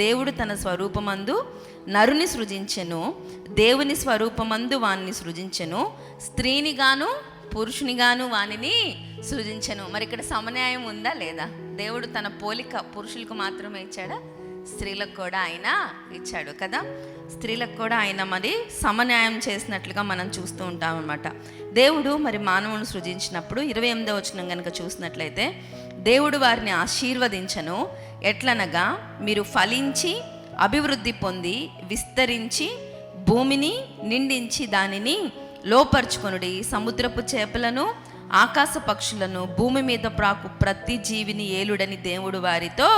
దేవుడు తన స్వరూపమందు నరుని సృజించెను, దేవుని స్వరూపమందు వానిని సృజించెను, స్త్రీని గాను పురుషుని గాను వానిని సృజించెను. మరి ఇక్కడ సమన్యాయం ఉందా లేదా? దేవుడు తన పోలిక పురుషులకు మాత్రమే ఇచ్చాడా? స్త్రీలకు కూడా ఆయన ఇచ్చాడు కదా. స్త్రీలకు కూడా ఆయన మరి సమన్యాయం చేసినట్లుగా మనం చూస్తూ ఉంటాం అన్నమాట. దేవుడు మరి మానవుని సృజించినప్పుడు 28వ వచనం కనుక చూసినట్లయితే, దేవుడు వారిని ఆశీర్వదించను, ఎట్లనగా మీరు ఫలించి అభివృద్ధి పొంది విస్తరించి భూమిని నిండించి దానిని లోపరుచుకొనుడి, సముద్రపు చేపలను ఆకాశ పక్షులను భూమి మీద ప్రాకు ప్రతి జీవిని ఏలుడని దేవుడు వారితో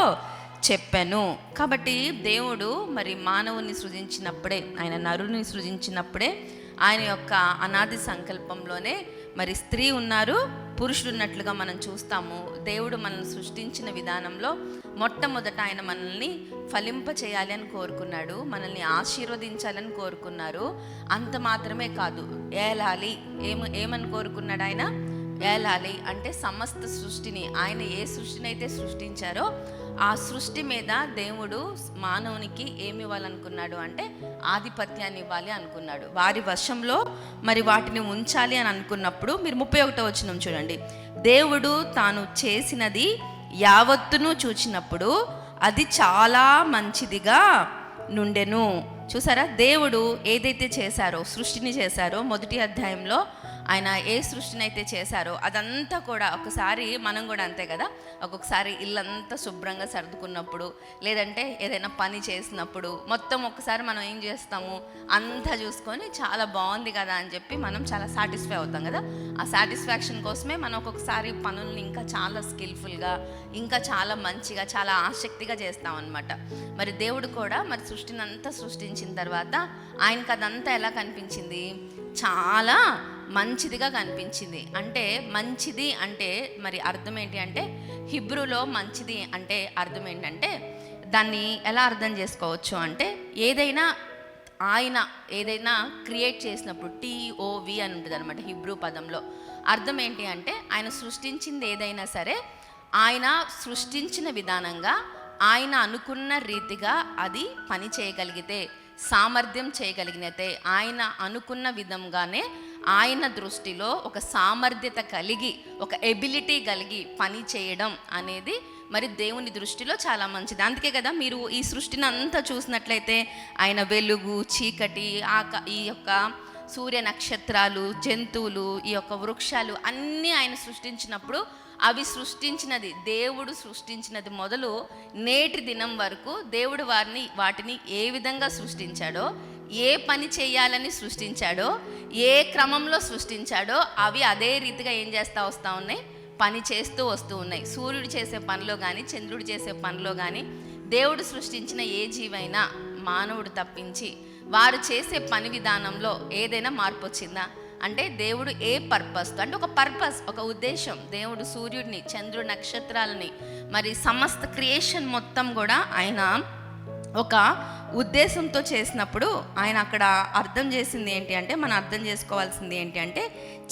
చెప్పాను. కాబట్టి దేవుడు మరి మానవుని సృజించినప్పుడే, ఆయన నరుని సృజించినప్పుడే ఆయన యొక్క అనాది సంకల్పంలోనే మరి స్త్రీ ఉన్నారు, పురుషుడు ఉన్నట్లుగా మనం చూస్తాము. దేవుడు మనల్ని సృష్టించిన విధానంలో మొట్టమొదట ఆయన మనల్ని ఫలింప చేయాలి అని కోరుకున్నాడు, మనల్ని ఆశీర్వదించాలని కోరుకున్నారు. అంత మాత్రమే కాదు, ఏలాలి. ఏమని కోరుకున్నాడు ఆయన? ఏలాలి అంటే సమస్త సృష్టిని, ఆయన ఏ సృష్టిని అయితే సృష్టించారో ఆ సృష్టి మీద దేవుడు మానవునికి ఏమి ఇవ్వాలనుకున్నాడు అంటే ఆధిపత్యాన్ని ఇవ్వాలి అనుకున్నాడు. వారి వశంలో మరి వాటిని ఉంచాలి అని అనుకున్నప్పుడు మీరు 31వ వచనం చూడండి. దేవుడు తాను చేసినది యావత్తును చూచినప్పుడు అది చాలా మంచిదిగా నుండెను. చూసారా, దేవుడు ఏదైతే చేశారో, సృష్టిని చేశారో, మొదటి అధ్యాయంలో ఆయన ఏ సృష్టిని అయితే చేశారో అదంతా కూడా, ఒకసారి మనం కూడా అంతే కదా, ఒక్కొక్కసారి ఇల్లంతా శుభ్రంగా సర్దుకున్నప్పుడు లేదంటే ఏదైనా పని చేసినప్పుడు మొత్తం ఒక్కసారి మనం ఏం చేస్తాము, అంతా చూసుకొని చాలా బాగుంది కదా అని చెప్పి మనం చాలా సాటిస్ఫై అవుతాం కదా. ఆ సాటిస్ఫాక్షన్ కోసమే మనం ఒక్కొక్కసారి పనుల్ని ఇంకా చాలా స్కిల్ఫుల్గా, ఇంకా చాలా మంచిగా, చాలా ఆసక్తిగా చేస్తాం అన్నమాట. మరి దేవుడు కూడా మరి సృష్టిని అంతా సృష్టించిన తర్వాత ఆయనకు అదంతా ఎలా కనిపించింది? చాలా మంచిదిగా కనిపించింది. అంటే మంచిది అంటే మరి అర్థం ఏంటి అంటే, హిబ్రూలో మంచిది అంటే అర్థం ఏంటంటే, దాన్ని ఎలా అర్థం చేసుకోవచ్చు అంటే, ఆయన ఏదైనా క్రియేట్ చేసినప్పుడు TOV అని ఉంటుంది అనమాట హిబ్రూ పదంలో. అర్థం ఏంటి అంటే, ఆయన సృష్టించింది ఏదైనా సరే ఆయన సృష్టించిన విధానంగా, ఆయన అనుకున్న రీతిగా అది పని చేయగలిగితే, సామర్థ్యం చేయగలిగినతే, ఆయన అనుకున్న విధంగానే ఆయన దృష్టిలో ఒక సామర్థ్యత కలిగి, ఒక ఎబిలిటీ కలిగి పని చేయడం అనేది మరి దేవుని దృష్టిలో చాలా మంచిది. అందుకే కదా మీరు ఈ సృష్టిని అంతా చూసినట్లయితే ఆయన వెలుగు, చీకటి, ఈ యొక్క సూర్య నక్షత్రాలు, జంతువులు, ఈ యొక్క వృక్షాలు అన్నీ ఆయన సృష్టించినప్పుడు అవి సృష్టించినది, దేవుడు సృష్టించినది మొదలు నేటి దినం వరకు దేవుడు వాటిని ఏ విధంగా సృష్టించాడో, ఏ పని చేయాలని సృష్టించాడో, ఏ క్రమంలో సృష్టించాడో అవి అదే రీతిగా ఏం చేస్తూ వస్తూ ఉన్నాయి, పని చేస్తూ వస్తూ ఉన్నాయి. సూర్యుడు చేసే పనిలో కానీ, చంద్రుడు చేసే పనిలో కానీ దేవుడు సృష్టించిన ఏ జీవైనా మానవుడు తప్పించి వారు చేసే పని విధానంలో ఏదైనా మార్పు వచ్చిందా అంటే, దేవుడు ఏ పర్పస్తో అంటే ఒక పర్పస్, ఒక ఉద్దేశం, దేవుడు సూర్యుడిని, చంద్రుడి, నక్షత్రాలని మరి సమస్త క్రియేషన్ మొత్తం కూడా ఆయన ఒక ఉద్దేశంతో చేసినప్పుడు ఆయన అక్కడ అర్థం చేసింది ఏంటి అంటే, మనం అర్థం చేసుకోవాల్సింది ఏంటి అంటే,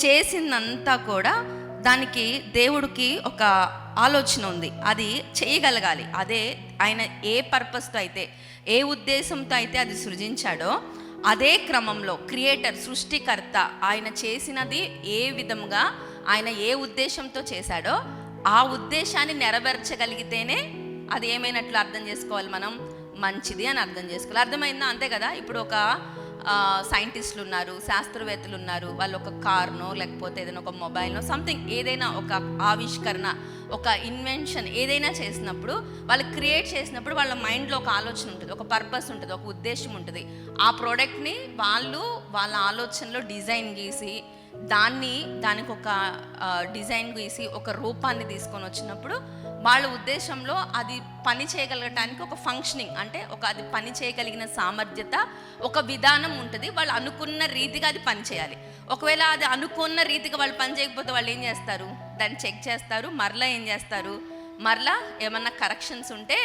చేసిందంతా కూడా దానికి దేవుడికి ఒక ఆలోచన ఉంది, అది చేయగలగాలి. అదే ఆయన ఏ పర్పస్తో అయితే, ఏ ఉద్దేశంతో అయితే అది సృజించాడో అదే క్రమంలో క్రియేటర్, సృష్టికర్త ఆయన చేసినది ఏ విధంగా, ఆయన ఏ ఉద్దేశంతో చేశాడో ఆ ఉద్దేశాన్ని నెరవేర్చగలిగితేనే అది ఏమైనట్లు అర్థం చేసుకోవాలి, మనం మంచిది అని అర్థం చేసుకోవాలి. అర్థమైందా? అంతే కదా. ఇప్పుడు ఒక సైంటిస్టులు ఉన్నారు, శాస్త్రవేత్తలు ఉన్నారు, వాళ్ళు ఒక కార్నో లేకపోతే ఏదైనా ఒక మొబైల్నో సంథింగ్ ఏదైనా ఒక ఆవిష్కరణ, ఒక ఇన్వెన్షన్ ఏదైనా చేసినప్పుడు, వాళ్ళు క్రియేట్ చేసినప్పుడు వాళ్ళ మైండ్లో ఒక ఆలోచన ఉంటుంది, ఒక పర్పస్ ఉంటుంది, ఒక ఉద్దేశం ఉంటుంది. ఆ ప్రోడక్ట్ని వాళ్ళ ఆలోచనలో డిజైన్ గీసి దానికి ఒక డిజైన్ గీసి ఒక రూపాన్ని తీసుకొని వచ్చినప్పుడు వాళ్ళ ఉద్దేశంలో అది పని చేయగలగటానికి ఒక ఫంక్షనింగ్ అంటే అది పని చేయగలిగిన సామర్థ్యత, ఒక విధానం ఉంటుంది. వాళ్ళు అనుకున్న రీతిగా అది పని చేయాలి. ఒకవేళ అది అనుకున్న రీతిగా వాళ్ళు పని చేయకపోతే వాళ్ళు ఏం చేస్తారు, దాన్ని చెక్ చేస్తారు, మరలా ఏం చేస్తారు, మరలా ఏమన్నా కరెక్షన్స్ ఉంటే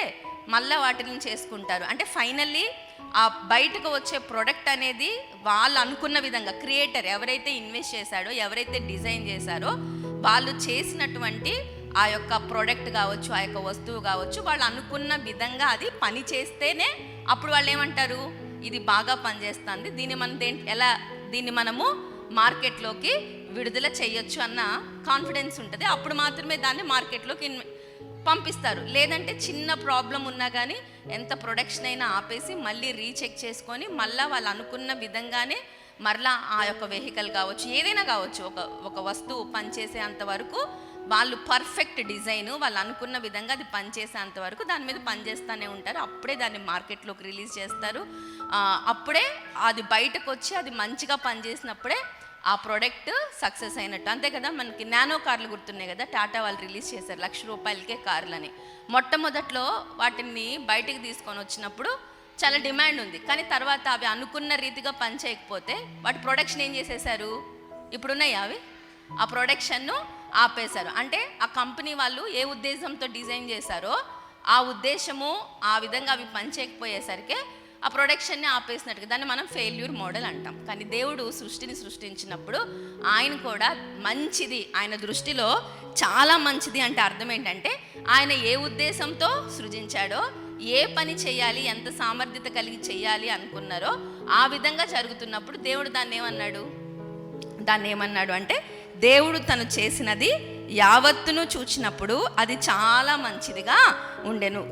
మళ్ళీ వాటిని చేసుకుంటారు. అంటే ఫైనల్లీ ఆ బయటకు వచ్చే ప్రోడక్ట్ అనేది వాళ్ళు అనుకున్న విధంగా, క్రియేటర్ ఎవరైతే ఇన్వెస్ట్ చేశాడో, ఎవరైతే డిజైన్ చేశారో వాళ్ళు చేసినటువంటి ఆ యొక్క ప్రోడక్ట్ కావచ్చు, ఆ యొక్క వస్తువు కావచ్చు, వాళ్ళు అనుకున్న విధంగా అది పని చేస్తేనే అప్పుడు వాళ్ళు ఏమంటారు, ఇది బాగా పనిచేస్తుంది, దీన్ని మనము మార్కెట్లోకి విడుదల చేయొచ్చు అన్న కాన్ఫిడెన్స్ ఉంటుంది. అప్పుడు మాత్రమే దాన్ని మార్కెట్లోకి పంపిస్తారు. లేదంటే చిన్న ప్రాబ్లం ఉన్నా కానీ ఎంత ప్రొడక్షన్ అయినా ఆపేసి మళ్ళీ రీచెక్ చేసుకొని మళ్ళీ వాళ్ళు అనుకున్న విధంగానే మరలా ఆ యొక్క వెహికల్ కావచ్చు, ఏదైనా కావచ్చు, ఒక వస్తువు పనిచేసే అంతవరకు వాళ్ళు పర్ఫెక్ట్ డిజైన్ వాళ్ళు అనుకున్న విధంగా అది పనిచేసేంత వరకు దాని మీద పనిచేస్తూనే ఉంటారు. అప్పుడే దాన్ని మార్కెట్లోకి రిలీజ్ చేస్తారు. అప్పుడే అది బయటకు వచ్చి అది మంచిగా పనిచేసినప్పుడే ఆ ప్రోడక్ట్ సక్సెస్ అయినట్టు. అంతే కదా, మనకి నానో కార్లు గుర్తున్నాయి కదా, టాటా వాళ్ళు రిలీజ్ చేశారు ₹1,00,000 కార్లని. మొట్టమొదట్లో వాటిని బయటికి తీసుకొని వచ్చినప్పుడు చాలా డిమాండ్ ఉంది, కానీ తర్వాత అవి అనుకున్న రీతిగా పని చేయకపోతే వాటి ప్రొడక్షన్ ఏం చేసేసారు, ఇప్పుడున్నాయి అవి, ఆ ప్రొడక్షన్ను ఆపేశారు. అంటే ఆ కంపెనీ వాళ్ళు ఏ ఉద్దేశంతో డిజైన్ చేశారో ఆ ఉద్దేశము ఆ విధంగా అవి పని చేయకపోయేసరికి ఆ ప్రొడక్షన్ని ఆపేసినట్టుగా దాన్ని మనం ఫెయిల్యూర్ మోడల్ అంటాం. కానీ దేవుడు సృష్టిని సృష్టించినప్పుడు ఆయన కూడా మంచిది, ఆయన దృష్టిలో చాలా మంచిది అంటే అర్థం ఏంటంటే ఆయన ఏ ఉద్దేశంతో సృజించాడో, ఏ పని చేయాలి, ఎంత సామర్థ్యత కలిగి చేయాలి అనుకున్నారో ఆ విధంగా జరుగుతున్నప్పుడు దేవుడు దాన్ని ఏమన్నాడు అంటే దేవుడు తను చేసినది యావత్తును చూచినప్పుడు అది చాలా మంచిదిగా ఉండెను.